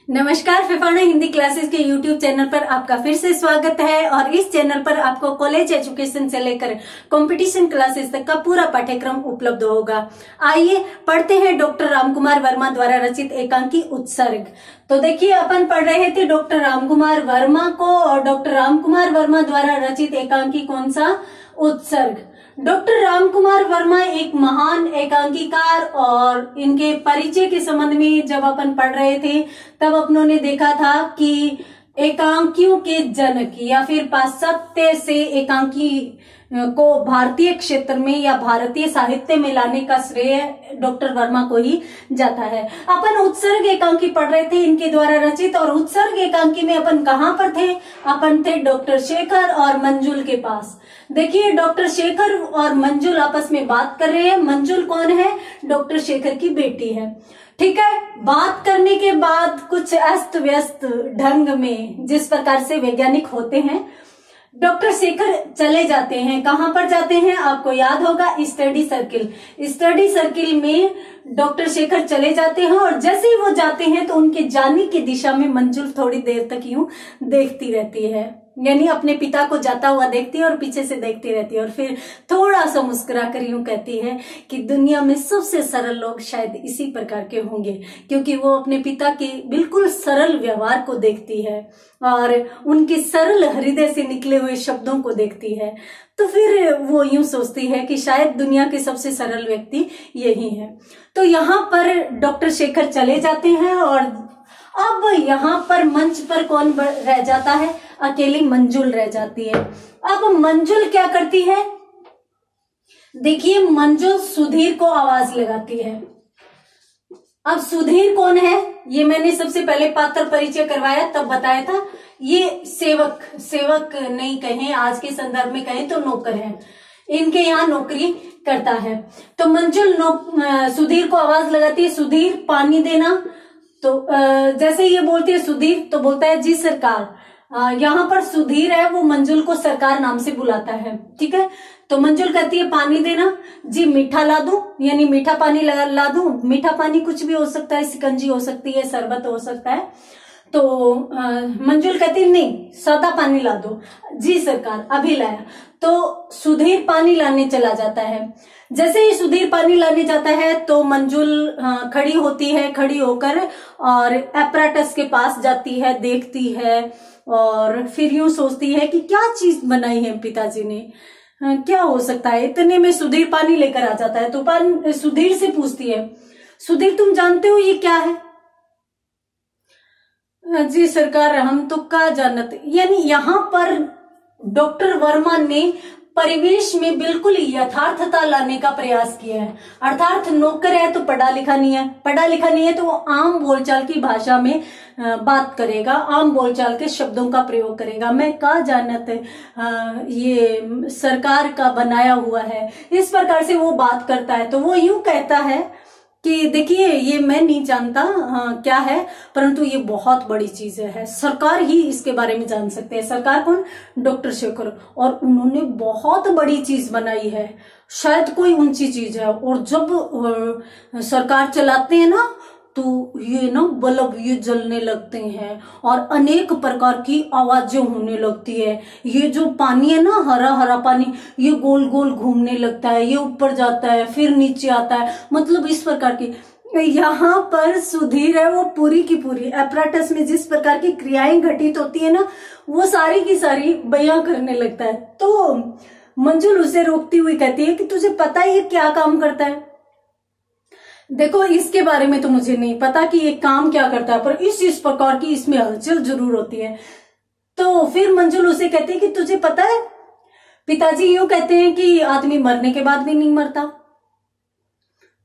नमस्कार, फिफाना हिंदी क्लासेस के YouTube channel पर आपका फिर से स्वागत है। और इस चैनल पर आपको कॉलेज एजुकेशन से लेकर कंपटीशन क्लासेस तक का पूरा पाठ्यक्रम उपलब्ध होगा। आइए पढ़ते हैं डॉक्टर रामकुमार वर्मा द्वारा रचित एकांकी उत्सर्ग। तो देखिए, अपन पढ़ रहे थे डॉक्टर रामकुमार वर्मा को, और डॉक्टर रामकुमार वर्मा द्वारा रचित एकांकी कौन सा? उत्सर्ग। डॉक्टर रामकुमार वर्मा एक महान एकांकीकार, और इनके परिचय के संबंध में जब अपन पढ़ रहे थे तब अपनों ने देखा था कि एकांकियों के जनक या फिर पाश्चात्य से एकांकी को भारतीय क्षेत्र में या भारतीय साहित्य में लाने का श्रेय डॉक्टर वर्मा को ही जाता है। अपन उत्सर्ग एकांकी पढ़ रहे थे इनके द्वारा रचित, और उत्सर्ग एकांकी में अपन कहाँ पर थे? अपन थे डॉक्टर शेखर और मंजुल के पास। देखिए, डॉक्टर शेखर और मंजुल आपस में बात कर रहे हैं। मंजुल कौन है? डॉक्टर शेखर की बेटी है। ठीक है, बात करने के बाद कुछ अस्त व्यस्त ढंग में, जिस प्रकार से वैज्ञानिक होते हैं, डॉक्टर शेखर चले जाते हैं। कहां पर जाते हैं? आपको याद होगा, स्टडी सर्किल। स्टडी सर्किल में डॉक्टर शेखर चले जाते हैं, और जैसे ही वो जाते हैं तो उनके जाने की दिशा में मंजुल थोड़ी देर तक यूं देखती रहती है, यानी अपने पिता को जाता हुआ देखती है और पीछे से देखती रहती है, और फिर थोड़ा सा मुस्कुरा कर यूं कहती है कि दुनिया में सबसे सरल लोग शायद इसी प्रकार के होंगे, क्योंकि वो अपने पिता के बिल्कुल सरल व्यवहार को देखती है और उनके सरल हृदय से निकले हुए शब्दों को देखती है। तो फिर वो यूं सोचती है कि शायद दुनिया के सबसे सरल व्यक्ति यही है। तो यहाँ पर डॉक्टर शेखर चले जाते हैं, और अब यहाँ पर मंच पर कौन रह जाता है? अकेली मंजुल रह जाती है। अब मंजुल क्या करती है? देखिए, मंजुल सुधीर को आवाज लगाती है। अब सुधीर कौन है? ये मैंने सबसे पहले पात्र परिचय करवाया तब बताया था। ये सेवक नहीं कहें, आज के संदर्भ में कहें तो नौकर है, इनके यहाँ नौकरी करता है। तो मंजुल सुधीर को आवाज लगाती है, सुधीर पानी देना। तो जैसे ये बोलती है सुधीर, तो बोलता है जी सरकार। यहाँ पर सुधीर है, वो मंजुल को सरकार नाम से बुलाता है। ठीक है, तो मंजुल कहती है पानी देना। जी मीठा ला दूं, यानी मीठा पानी ला दूं। मीठा पानी कुछ भी हो सकता है, शिकंजी हो सकती है, शरबत हो सकता है। तो मंजुल कहती है नहीं, सादा पानी ला दो। जी सरकार, अभी लाया। तो सुधीर पानी लाने चला जाता है। जैसे ही सुधीर पानी लाने जाता है तो मंजुल खड़ी होती है, खड़ी होकर और एपराटस के पास जाती है, देखती है, और फिर यूं सोचती है कि क्या चीज बनाई है पिताजी ने, क्या हो सकता है। इतने में सुधीर पानी लेकर आ जाता है। तो सुधीर से पूछती है, सुधीर तुम जानते हो ये क्या है? जी सरकार, हम तो क्या जानते। यानी यहाँ पर डॉक्टर वर्मा ने परिवेश में बिल्कुल यथार्थता लाने का प्रयास किया है। अर्थात नौकर है तो पढ़ा लिखा नहीं है, पढ़ा लिखा नहीं है तो वो आम बोलचाल की भाषा में बात करेगा, आम बोलचाल के शब्दों का प्रयोग करेगा। मैं क्या जानत, ये सरकार का बनाया हुआ है, इस प्रकार से वो बात करता है। तो वो यूं कहता है कि देखिए, ये मैं नहीं जानता क्या है, परंतु ये बहुत बड़ी चीज है, सरकार ही इसके बारे में जान सकते हैं। सरकार कौन? डॉक्टर शेखर। और उन्होंने बहुत बड़ी चीज बनाई है, शायद कोई ऊंची चीज है। और जब सरकार चलाते हैं ना, तो ये ना बल्ब ये जलने लगते हैं और अनेक प्रकार की आवाजें होने लगती है। ये जो पानी है ना, हरा हरा पानी, ये गोल गोल घूमने लगता है, ये ऊपर जाता है फिर नीचे आता है, मतलब इस प्रकार की। यहाँ पर सुधीर है, वो पूरी की पूरी एपराटस में जिस प्रकार की क्रियाएं घटित होती है ना, वो सारी की सारी बयां करने लगता है। तो मंजुल उसे रोकती हुई कहती है कि तुझे पता है ये क्या काम करता है? देखो, इसके बारे में तो मुझे नहीं पता कि ये काम क्या करता है, पर इस प्रकार की इसमें हलचल जरूर होती है। तो फिर मंजुल उसे कहती है कि तुझे पता है, पिताजी यूं कहते हैं कि आदमी मरने के बाद भी नहीं मरता।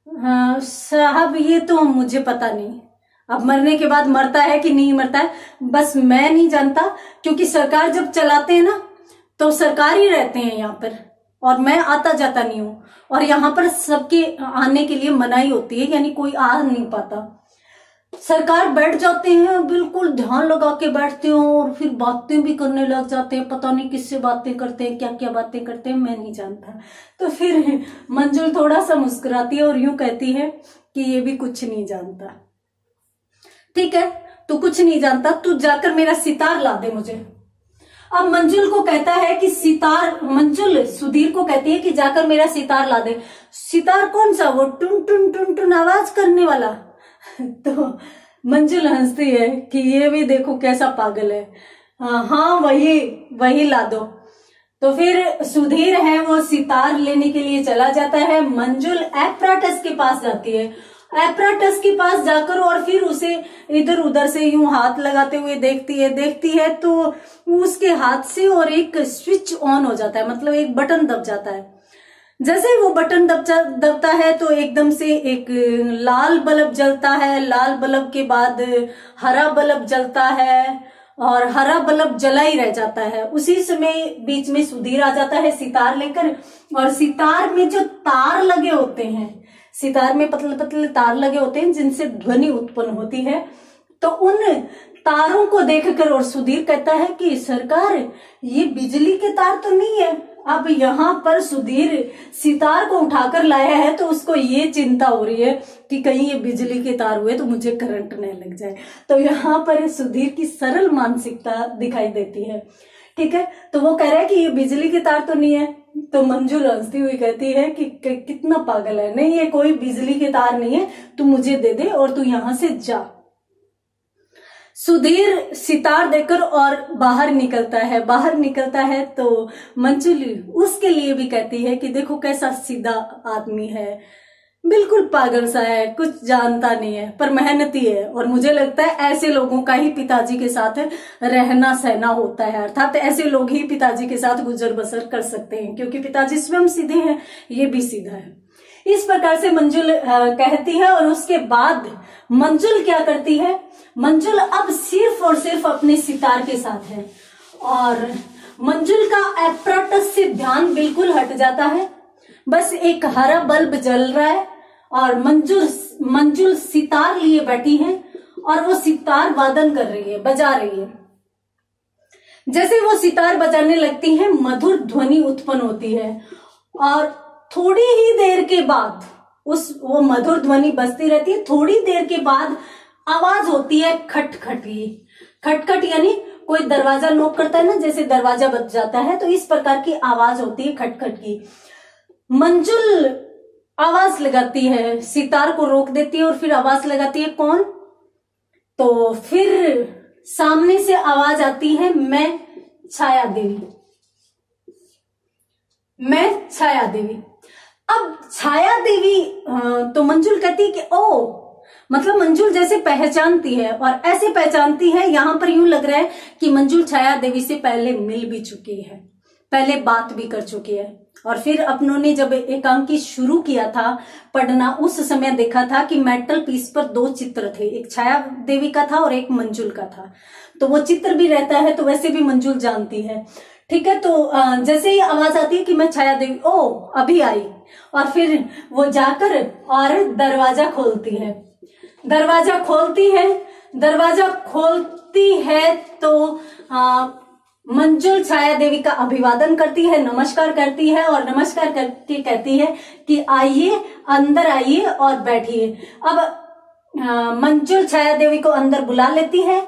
हाँ साहब, ये तो मुझे पता नहीं, अब मरने के बाद मरता है कि नहीं मरता है, बस मैं नहीं जानता, क्योंकि सरकार जब चलाते हैं ना तो सरकार ही रहते हैं यहाँ पर, और मैं आता जाता नहीं हूं, और यहाँ पर सबके आने के लिए मनाही होती है, यानी कोई आ नहीं पाता। सरकार बैठ जाते हैं, बिल्कुल ध्यान लगा के बैठते हैं, और फिर बातें भी करने लग जाते हैं। पता नहीं किससे बातें करते हैं, क्या क्या बातें करते हैं, मैं नहीं जानता। तो फिर मंजुल थोड़ा सा मुस्कुराती है और यूं कहती है कि ये भी कुछ नहीं जानता। ठीक है, तू कुछ नहीं जानता, तू जाकर मेरा सितार ला दे मुझे। अब मंजुल को कहता है कि सितार, मंजुल सुधीर को कहती है कि जाकर मेरा सितार ला दे। सितार कौन सा? वो टुन टुन टुन टुन आवाज करने वाला। तो मंजुल हंसती है कि ये भी देखो कैसा पागल है। हाँ वही ला दो। तो फिर सुधीर है वो सितार लेने के लिए चला जाता है। मंजुल एपराटस के पास जाती है। एपराटस के पास जाकर और फिर उसे इधर उधर से यूं हाथ लगाते हुए देखती है तो उसके हाथ से और एक स्विच ऑन हो जाता है, मतलब एक बटन दब जाता है। जैसे ही वो बटन दबता है तो एकदम से एक लाल बल्ब जलता है। लाल बल्ब के बाद हरा बल्ब जलता है और हरा बल्ब जला ही रह जाता है। उसी समय बीच में सुधीर आ जाता है सितार लेकर, और सितार में जो तार लगे होते हैं, सितार में पतले पतले तार लगे होते हैं जिनसे ध्वनि उत्पन्न होती है। तो उन तारों को देखकर और सुधीर कहता है कि सरकार ये बिजली के तार तो नहीं है। अब यहाँ पर सुधीर सितार को उठाकर लाया है तो उसको ये चिंता हो रही है कि कहीं ये बिजली के तार हुए तो मुझे करंट न लग जाए। तो यहाँ पर सुधीर की सरल मानसिकता दिखाई देती है। ठीक है, तो वो कह रहा है कि ये बिजली के तार तो नहीं है। तो मंजुल हंसती हुई कहती है कि कितना पागल है, नहीं ये कोई बिजली के तार नहीं है, तू मुझे दे दे और तू यहां से जा। सुधीर सितार देकर और बाहर निकलता है तो मंजुल उसके लिए भी कहती है कि देखो कैसा सीधा आदमी है, बिल्कुल पागल सा है, कुछ जानता नहीं है पर मेहनती है। और मुझे लगता है ऐसे लोगों का ही पिताजी के साथ रहना सहना होता है, अर्थात ऐसे लोग ही पिताजी के साथ गुजर बसर कर सकते हैं, क्योंकि पिताजी स्वयं सीधे हैं, ये भी सीधा है। इस प्रकार से मंजुल कहती है। और उसके बाद मंजुल क्या करती है? मंजुल अब सिर्फ और सिर्फ अपने सितार के साथ है और मंजुल का एपराटस से ध्यान बिल्कुल हट जाता है। बस एक हरा बल्ब जल रहा है और मंजुल सितार लिए बैठी है और वो सितार वादन कर रही है, बजा रही है। जैसे वो सितार बजाने लगती है मधुर ध्वनि उत्पन्न होती है और थोड़ी ही देर के बाद वो मधुर ध्वनि बजती रहती है। थोड़ी देर के बाद आवाज होती है खटखट की। खटखट यानी कोई दरवाजा नॉक करता है ना, जैसे दरवाजा बज जाता है, तो इस प्रकार की आवाज होती है खटखट की। मंजुल आवाज लगाती है, सितार को रोक देती है और फिर आवाज लगाती है। कौन? तो फिर सामने से आवाज आती है, मैं छाया देवी। अब छाया देवी तो मंजुल कहती है कि ओ, मतलब मंजुल जैसे पहचानती है और ऐसे पहचानती है, यहां पर यूं लग रहा है कि मंजुल छाया देवी से पहले मिल भी चुकी है, पहले बात भी कर चुकी है। और फिर अपनों ने जब एकांकी शुरू किया था पढ़ना, उस समय देखा था कि मेटल पीस पर 2 चित्र थे, एक छाया देवी का था और एक मंजुल का था। तो वो चित्र भी रहता है, तो वैसे भी मंजुल जानती है। ठीक है, तो जैसे ही आवाज आती है कि मैं छाया देवी, ओ अभी आई, और फिर वो जाकर और दरवाजा खोलती है तो मंजुल छाया देवी का अभिवादन करती है, नमस्कार करती है और नमस्कार करके कहती है कि आइए, अंदर आइए और बैठिए। अब मंजुल छाया देवी को अंदर बुला लेती है,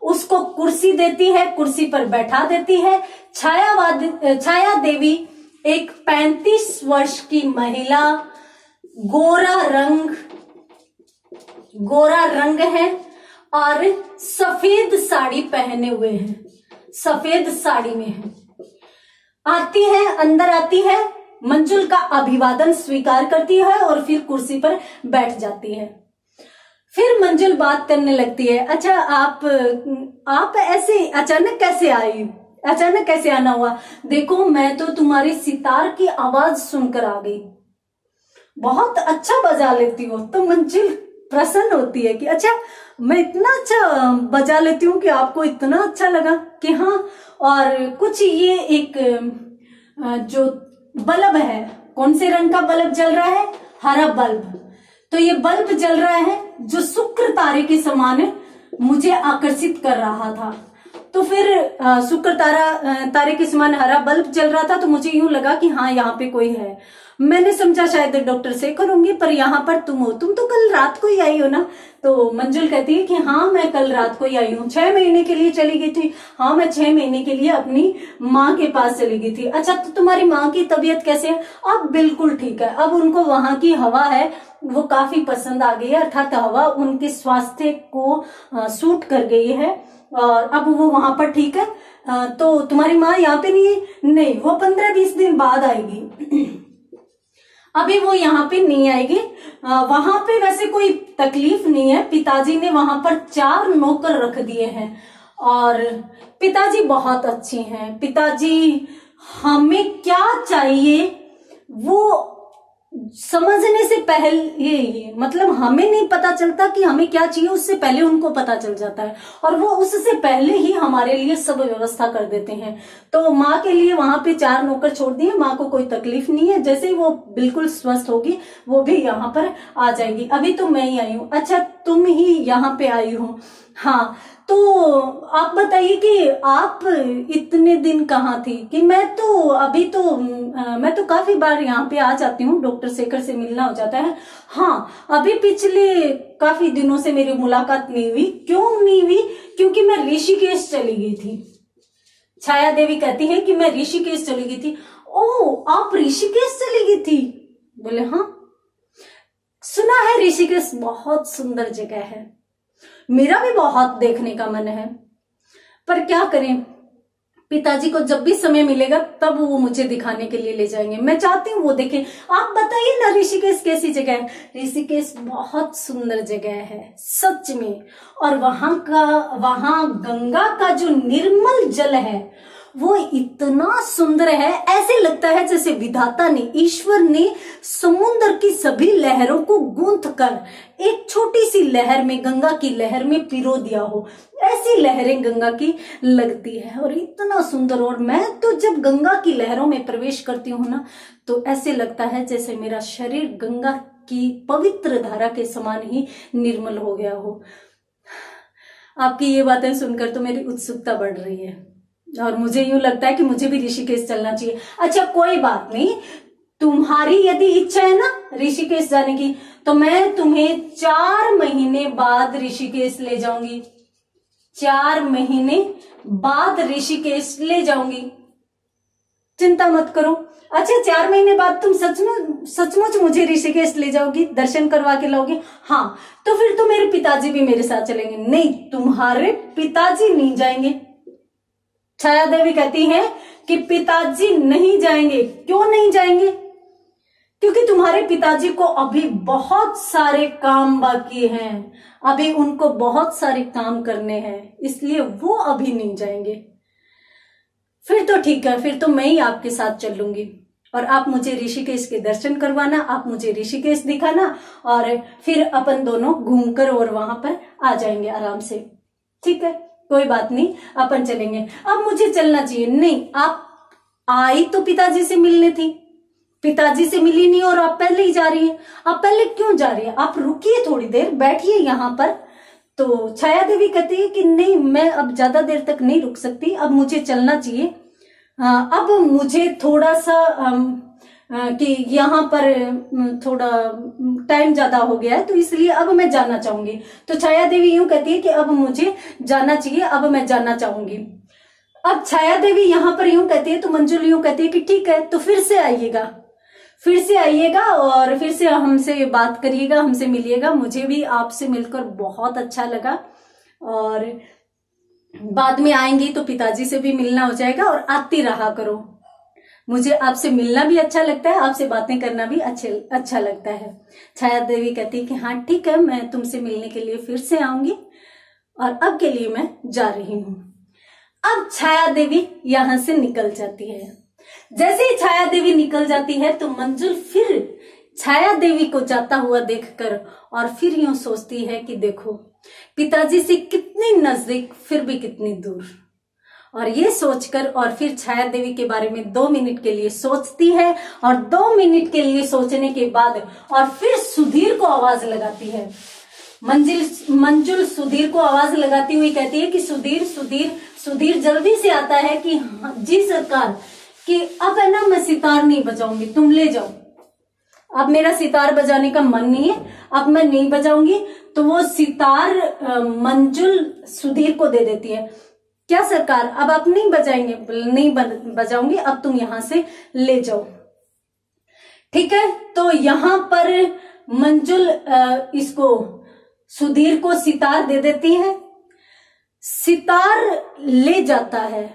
उसको कुर्सी देती है, कुर्सी पर बैठा देती है। छाया देवी एक 35 वर्ष की महिला, गोरा रंग है और सफेद साड़ी पहने हुए हैं, सफेद साड़ी में है। अंदर आती है, मंजुल का अभिवादन स्वीकार करती है और फिर कुर्सी पर बैठ जाती है। फिर मंजुल बात करने लगती है, अच्छा आप ऐसे अचानक कैसे आना हुआ? देखो मैं तो तुम्हारी सितार की आवाज सुनकर आ गई, बहुत अच्छा बजा लेती हो। तो मंजुल प्रसन्न होती है कि अच्छा मैं इतना अच्छा बजा लेती हूँ कि आपको इतना अच्छा लगा कि हाँ। और कुछ ये एक जो बल्ब है, कौन से रंग का बल्ब जल रहा है? हरा बल्ब। तो ये बल्ब जल रहा है जो शुक्र तारे के समान मुझे आकर्षित कर रहा था। तो फिर शुक्र तारे के समान हरा बल्ब जल रहा था, तो मुझे यूं लगा कि हाँ यहाँ पे कोई है। मैंने समझा शायद डॉक्टर शेखर होंगे, पर यहाँ पर तुम हो, तुम तो कल रात को ही आई हो ना। तो मंजुल कहती है कि हाँ मैं कल रात को ही आई हूँ। 6 महीने के लिए चली गई थी? हाँ मैं 6 महीने के लिए अपनी माँ के पास चली गई थी। अच्छा तो तुम्हारी माँ की तबीयत कैसे है? अब बिल्कुल ठीक है, अब उनको वहां की हवा है वो काफी पसंद आ गई है, अर्थात हवा उनके स्वास्थ्य को सूट कर गई है और अब वो वहां पर ठीक है। तो तुम्हारी माँ यहाँ पे नहीं है? नहीं, वो 15-20 दिन बाद आएगी। अभी वो यहाँ पे नहीं आएगी। वहां पे वैसे कोई तकलीफ नहीं है, पिताजी ने वहां पर 4 नौकर रख दिए हैं और पिताजी बहुत अच्छे हैं। पिताजी हमें क्या चाहिए वो समझने से पहले ही, मतलब हमें नहीं पता चलता कि हमें क्या चाहिए, उससे पहले उनको पता चल जाता है और वो उससे पहले ही हमारे लिए सब व्यवस्था कर देते हैं। तो माँ के लिए वहां पे 4 नौकर छोड़ दिए, माँ को कोई तकलीफ नहीं है। जैसे ही वो बिल्कुल स्वस्थ होगी वो भी यहाँ पर आ जाएगी। अभी तो मैं ही आई हूँ। अच्छा तुम ही यहाँ पे आई हो? हाँ। तो आप बताइए कि आप इतने दिन कहाँ थी? कि मैं तो काफी बार यहाँ पे आ जाती हूँ, डॉक्टर शेखर से मिलना हो जाता है। हाँ अभी पिछले काफी दिनों से मेरी मुलाकात नहीं हुई। क्यों नहीं हुई? क्योंकि मैं ऋषिकेश चली गई थी। छाया देवी कहती है कि मैं ऋषिकेश चली गई थी। ओह आप ऋषिकेश चली गई थी? बोले हाँ, सुना है ऋषिकेश बहुत सुंदर जगह है, मेरा भी बहुत देखने का मन है, पर क्या करें, पिताजी को जब भी समय मिलेगा तब वो मुझे दिखाने के लिए ले जाएंगे। मैं चाहती हूँ वो देखें। आप बताइए ना ऋषिकेश कैसी जगह है? ऋषिकेश बहुत सुंदर जगह है सच में, और वहां गंगा का जो निर्मल जल है वो इतना सुंदर है, ऐसे लगता है जैसे विधाता ने, ईश्वर ने समुद्र की सभी लहरों को गूंथ कर एक छोटी सी लहर में, गंगा की लहर में पिरो दिया हो। ऐसी लहरें गंगा की लगती है और इतना सुंदर। और मैं तो जब गंगा की लहरों में प्रवेश करती हूँ ना तो ऐसे लगता है जैसे मेरा शरीर गंगा की पवित्र धारा के समान ही निर्मल हो गया हो। आपकी ये बातें सुनकर तो मेरी उत्सुकता बढ़ रही है और मुझे यूं लगता है कि मुझे भी ऋषिकेश चलना चाहिए। अच्छा कोई बात नहीं, तुम्हारी यदि इच्छा है ना ऋषिकेश जाने की तो मैं तुम्हें 4 महीने बाद ऋषिकेश ले जाऊंगी। 4 महीने बाद ऋषिकेश ले जाऊंगी, चिंता मत करो। अच्छा 4 महीने बाद तुम सचमुच मुझे ऋषिकेश ले जाओगी, दर्शन करवा के लाओगी? हाँ। तो फिर तो मेरे पिताजी भी मेरे साथ चलेंगे? नहीं, तुम्हारे पिताजी नहीं जाएंगे। छाया देवी कहती है कि पिताजी नहीं जाएंगे। क्यों नहीं जाएंगे? क्योंकि तुम्हारे पिताजी को अभी बहुत सारे काम बाकी हैं, अभी उनको बहुत सारे काम करने हैं, इसलिए वो अभी नहीं जाएंगे। फिर तो ठीक है, फिर तो मैं ही आपके साथ चलूंगी और आप मुझे ऋषिकेश के दर्शन करवाना, आप मुझे ऋषिकेश दिखाना और फिर अपन दोनों घूमकर और वहां पर आ जाएंगे आराम से। ठीक है, कोई बात नहीं, अपन चलेंगे। अब मुझे चलना चाहिए। नहीं, आप आई तो पिताजी से मिलने थी, पिताजी से मिली नहीं और आप पहले ही जा रही है। आप पहले क्यों जा रही है? आप रुकिए थोड़ी देर, बैठिए यहाँ पर। तो छाया देवी कहती है कि नहीं, मैं अब ज्यादा देर तक नहीं रुक सकती, अब मुझे चलना चाहिए। अब मुझे थोड़ा सा कि यहाँ पर थोड़ा टाइम ज्यादा हो गया है तो इसलिए अब मैं जाना चाहूंगी। तो छाया देवी यूं कहती है कि अब मुझे जाना चाहिए, अब मैं जाना चाहूंगी। अब छाया देवी यहाँ पर यूं कहती है तो मंजुल यूं कहती है कि ठीक है, तो फिर से आइएगा, फिर से आइएगा और फिर से हमसे बात करिएगा, हमसे मिलिएगा। मुझे भी आपसे मिलकर बहुत अच्छा लगा और बाद में आएंगी तो पिताजी से भी मिलना हो जाएगा और आती रहा करो। मुझे आपसे मिलना भी अच्छा लगता है, आपसे बातें करना भी अच्छा लगता है। छाया देवी कहती है कि हाँ ठीक है, मैं तुमसे मिलने के लिए फिर से आऊंगी और अब के लिए मैं जा रही हूँ। अब छाया देवी यहां से निकल जाती है। जैसे ही छाया देवी निकल जाती है तो मंजुल फिर छाया देवी को जाता हुआ देखकर और फिर यूं सोचती है कि देखो पिताजी से कितनी नजदीक फिर भी कितनी दूर। और ये सोचकर और फिर छाया देवी के बारे में 2 मिनट के लिए सोचती है और 2 मिनट के लिए सोचने के बाद और फिर सुधीर को आवाज लगाती है। मंजुल सुधीर को आवाज लगाती हुई कहती है कि सुधीर सुधीर सुधीर जल्दी से आता है कि हाँ, जी सरकार, कि अब है ना मैं सितार नहीं बजाऊंगी, तुम ले जाओ। अब मेरा सितार बजाने का मन नहीं है, अब मैं नहीं बजाऊंगी। तो वो सितार मंजुल सुधीर को दे देती है। क्या सरकार, अब आप नहीं बजाएंगे? नहीं बजाऊंगी, अब तुम यहां से ले जाओ। ठीक है, तो यहां पर मंजुल इसको सुधीर को सितार दे देती है। सितार ले जाता है,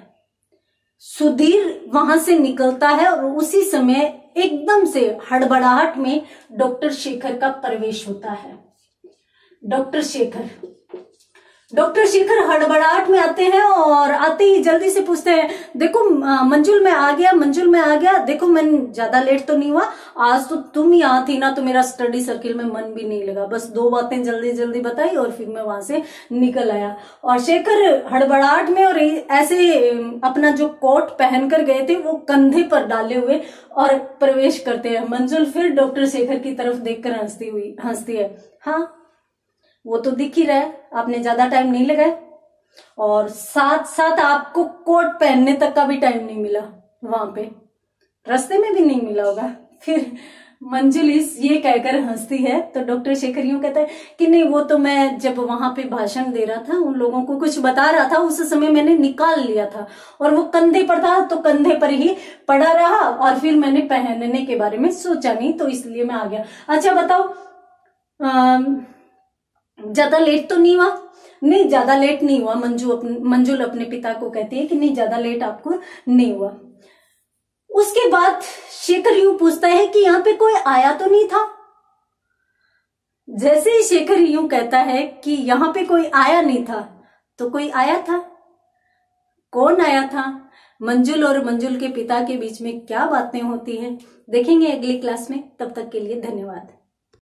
सुधीर वहां से निकलता है और उसी समय एकदम से हड़बड़ाहट में डॉक्टर शेखर का प्रवेश होता है। डॉक्टर शेखर हड़बड़ाहट में आते हैं और आते ही जल्दी से पूछते हैं, देखो मंजुल मैं आ गया, देखो मैं ज्यादा लेट तो नहीं हुआ, आज तो तुम यहाँ थी ना, तो मेरा स्टडी सर्किल में मन भी नहीं लगा, बस 2 बातें जल्दी जल्दी बताई और फिर मैं वहां से निकल आया। और शेखर हड़बड़ाहट में और ऐसे अपना जो कोट पहनकर गए थे वो कंधे पर डाले हुए और प्रवेश करते हैं। मंजुल फिर डॉक्टर शेखर की तरफ देखकर हंसती है। हाँ, वो तो दिख ही रहा है, आपने ज्यादा टाइम नहीं लगाया और साथ साथ आपको कोट पहनने तक का भी टाइम नहीं मिला, वहां पे रास्ते में भी नहीं मिला होगा। फिर मंजुल ये कहकर हंसती है तो डॉक्टर शेखर यूं कहता है कि नहीं, वो तो मैं जब वहां पे भाषण दे रहा था, उन लोगों को कुछ बता रहा था, उस समय मैंने निकाल लिया था और वो कंधे पर था तो कंधे पर ही पड़ा रहा और फिर मैंने पहनने के बारे में सोचा नहीं, तो इसलिए मैं आ गया। अच्छा बताओ, ज्यादा लेट तो नहीं हुआ? नहीं, ज्यादा लेट नहीं हुआ। मंजुल अपने पिता को कहती है कि नहीं, ज्यादा लेट आपको नहीं हुआ। उसके बाद शेखर यूं पूछता है कि यहाँ पे कोई आया तो नहीं था? जैसे ही शेखर यूं कहता है कि यहाँ पे कोई आया नहीं था, तो कोई आया था। कौन आया था? मंजुल और मंजुल के पिता के बीच में क्या बातें होती हैं, देखेंगे अगली क्लास में। तब तक के लिए धन्यवाद।